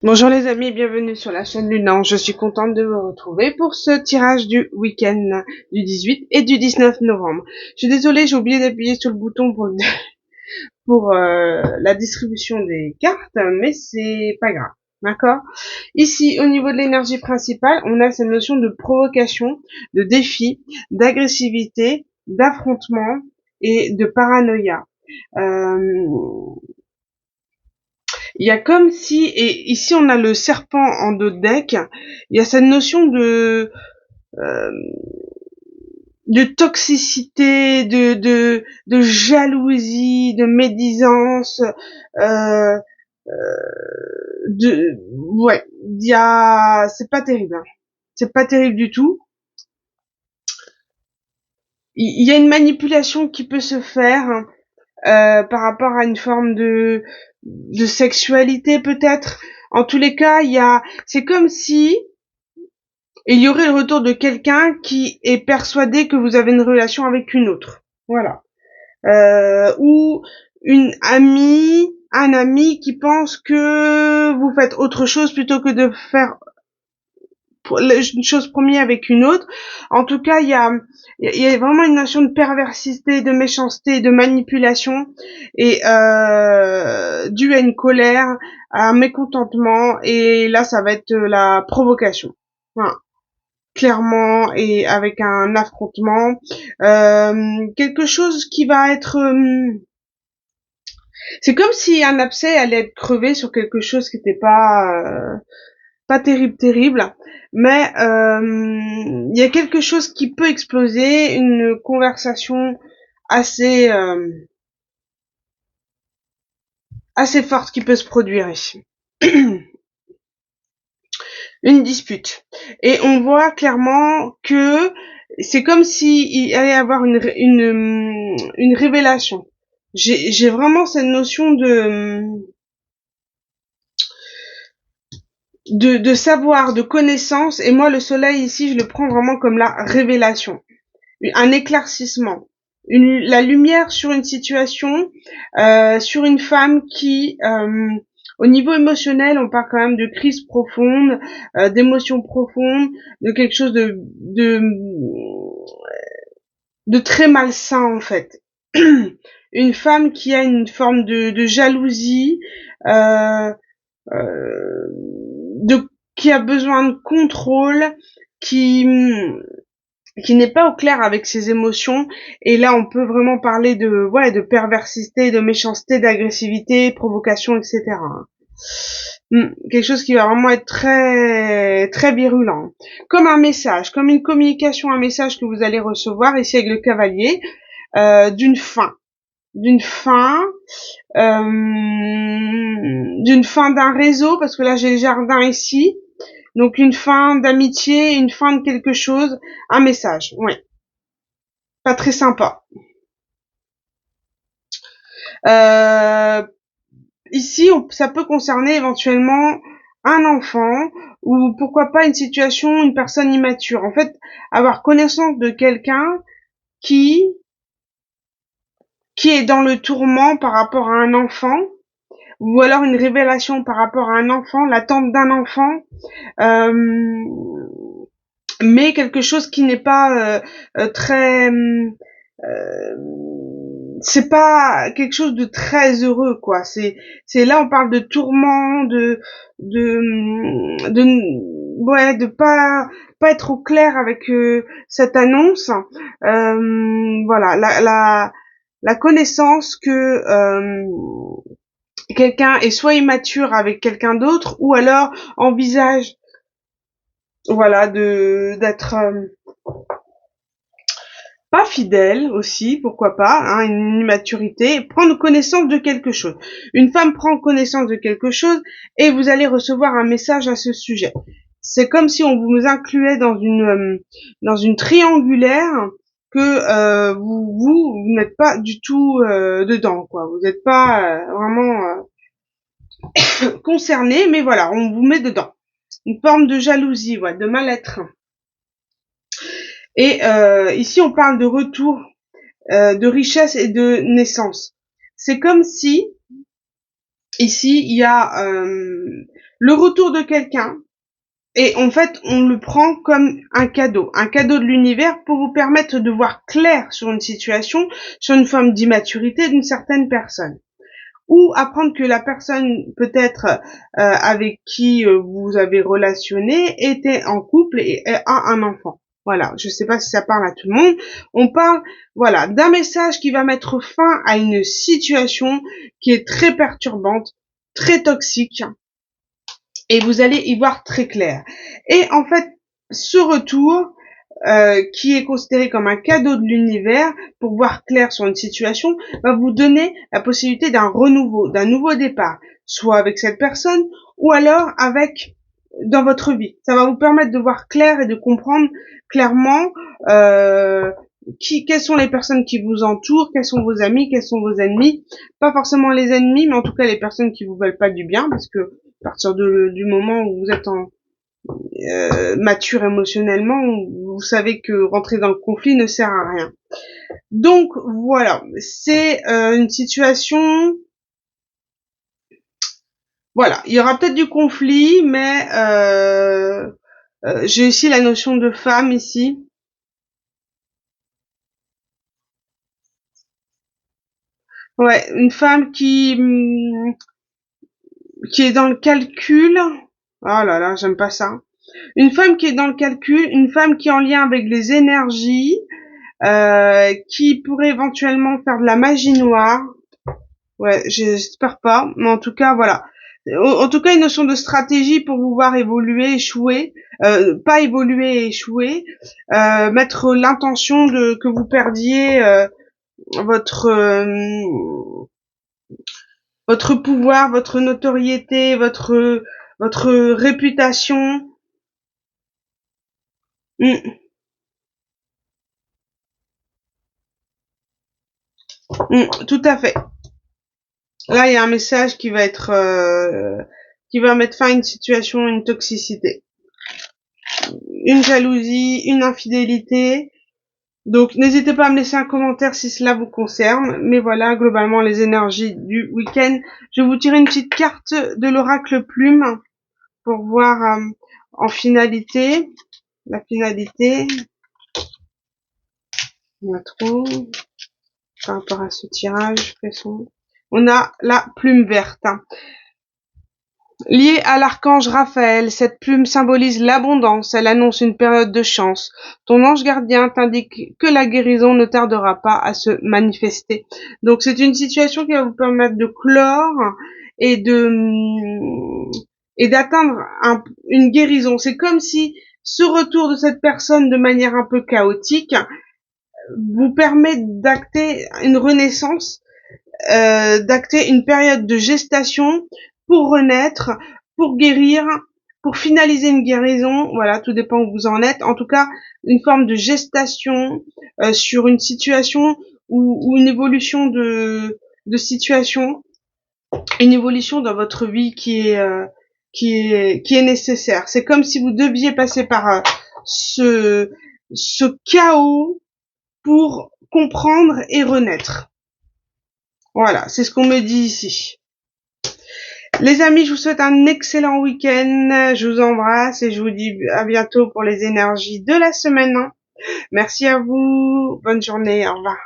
Bonjour les amis, bienvenue sur la chaîne Lunan. Je suis contente de vous retrouver pour ce tirage du week-end du 18 et du 19 novembre. Je suis désolée, j'ai oublié d'appuyer sur le bouton pour la distribution des cartes, mais c'est pas grave. D'accord? Ici, au niveau de l'énergie principale, on a cette notion de provocation, de défi, d'agressivité, d'affrontement et de paranoïa. Euh, Il y a comme si, et ici on a le serpent en dos de deck, il y a cette notion euh, de toxicité, de jalousie, de médisance, euh, ouais, c'est pas terrible, hein. C'est pas terrible du tout. Il y a une manipulation qui peut se faire, hein, par rapport à une forme de sexualité peut-être. En tous les cas, c'est comme si il y aurait le retour de quelqu'un qui est persuadé que vous avez une relation avec une autre. Voilà. Ou un ami qui pense que vous faites autre chose plutôt que de faire une chose première avec une autre. En tout cas, il y a vraiment une notion de perversité, de méchanceté, de manipulation et due à une colère, à un mécontentement. Et là, ça va être la provocation. Voilà, clairement, et avec un affrontement, quelque chose qui va être c'est comme si un abcès allait être crevé sur quelque chose qui n'était pas terrible, mais il y a quelque chose qui peut exploser, une conversation assez assez forte qui peut se produire ici. Une dispute. Et on voit clairement que c'est comme si il allait y avoir une révélation. J'ai vraiment cette notion de savoir, de connaissance, et moi le soleil ici je le prends vraiment comme la révélation, un éclaircissement, la lumière sur une situation, sur une femme qui au niveau émotionnel, on parle quand même de crise profonde, d'émotions profondes, de quelque chose de très malsain en fait. Une femme qui a une forme de jalousie, euh, de qui a besoin de contrôle, qui qui n'est pas au clair avec ses émotions, et là on peut vraiment parler de perversité, de méchanceté, d'agressivité, provocation, etc. Quelque chose qui va vraiment être très très virulent, comme un message, comme une communication, un message que vous allez recevoir ici avec le cavalier, d'une fin, d'une fin d'une fin d'un réseau, parce que là j'ai le jardin ici, donc une fin d'amitié, une fin de quelque chose, un message, ouais, pas très sympa. Euh, Ici, ça peut concerner éventuellement un enfant, ou pourquoi pas une situation, une personne immature. En fait, avoir connaissance de quelqu'un qui qui est dans le tourment par rapport à un enfant, ou alors une révélation par rapport à un enfant, l'attente d'un enfant, euh, mais quelque chose qui n'est pas très c'est pas quelque chose de très heureux, quoi. C'est là on parle de tourment, de pas être au clair avec cette annonce. Voilà, la connaissance que quelqu'un est soit immature avec quelqu'un d'autre, ou alors envisage, voilà, de d'être pas fidèle aussi, pourquoi pas, hein, une immaturité, prendre connaissance de quelque chose. Une femme prend connaissance de quelque chose et vous allez recevoir un message à ce sujet. C'est comme si on vous incluait dans une triangulaire que vous n'êtes pas du tout dedans, quoi. Vous n'êtes pas vraiment concerné, mais voilà, on vous met dedans. Une forme de jalousie, ouais, de mal-être. Et ici, on parle de retour, de richesse et de naissance. C'est comme si, ici, il y a le retour de quelqu'un. Et en fait, on le prend comme un cadeau de l'univers pour vous permettre de voir clair sur une situation, sur une forme d'immaturité d'une certaine personne. Ou apprendre que la personne peut-être avec qui vous avez relationné était en couple et a un enfant. Voilà, je sais pas si ça parle à tout le monde. On parle, voilà, d'un message qui va mettre fin à une situation qui est très perturbante, très toxique, et vous allez y voir très clair. Et en fait, ce retour, qui est considéré comme un cadeau de l'univers pour voir clair sur une situation, va vous donner la possibilité d'un renouveau, d'un nouveau départ, soit avec cette personne ou alors avec dans votre vie. Ça va vous permettre de voir clair et de comprendre clairement quelles sont les personnes qui vous entourent, quels sont vos amis, quels sont vos ennemis. Pas forcément les ennemis, mais en tout cas les personnes qui vous veulent pas du bien, parce que à partir du moment où vous êtes mature émotionnellement, vous savez que rentrer dans le conflit ne sert à rien. Donc voilà, c'est une situation. Voilà, il y aura peut-être du conflit, mais j'ai aussi la notion de femme ici. Ouais, une femme qui est dans le calcul. Oh là là, j'aime pas ça. Une femme qui est dans le calcul, une femme qui est en lien avec les énergies, qui pourrait éventuellement faire de la magie noire. Ouais, j'espère pas, mais en tout cas, voilà. En tout cas, une notion de stratégie pour vous voir évoluer, échouer, pas évoluer et échouer, mettre l'intention de que vous perdiez votre votre pouvoir, votre notoriété, votre réputation. Mm, tout à fait. Là, il y a un message qui va être qui va mettre fin à une situation, une toxicité, une jalousie, une infidélité. Donc, n'hésitez pas à me laisser un commentaire si cela vous concerne. Mais voilà, globalement, les énergies du week-end. Je vais vous tirer une petite carte de l'oracle plume pour voir en finalité. La finalité. On a trop par rapport à ce tirage. On a la plume verte. Liée à l'archange Raphaël, cette plume symbolise l'abondance, elle annonce une période de chance. Ton ange gardien t'indique que la guérison ne tardera pas à se manifester. Donc c'est une situation qui va vous permettre de clore et d'atteindre une guérison. C'est comme si ce retour de cette personne de manière un peu chaotique vous permet d'acter une renaissance, d'acter une période de gestation pour renaître, pour guérir, pour finaliser une guérison. Voilà, tout dépend où vous en êtes. En tout cas, une forme de gestation sur une situation ou une évolution de situation, une évolution dans votre vie qui est nécessaire. C'est comme si vous deviez passer par ce chaos pour comprendre et renaître. Voilà, c'est ce qu'on me dit ici. Les amis, je vous souhaite un excellent week-end. Je vous embrasse et je vous dis à bientôt pour les énergies de la semaine. Merci à vous. Bonne journée. Au revoir.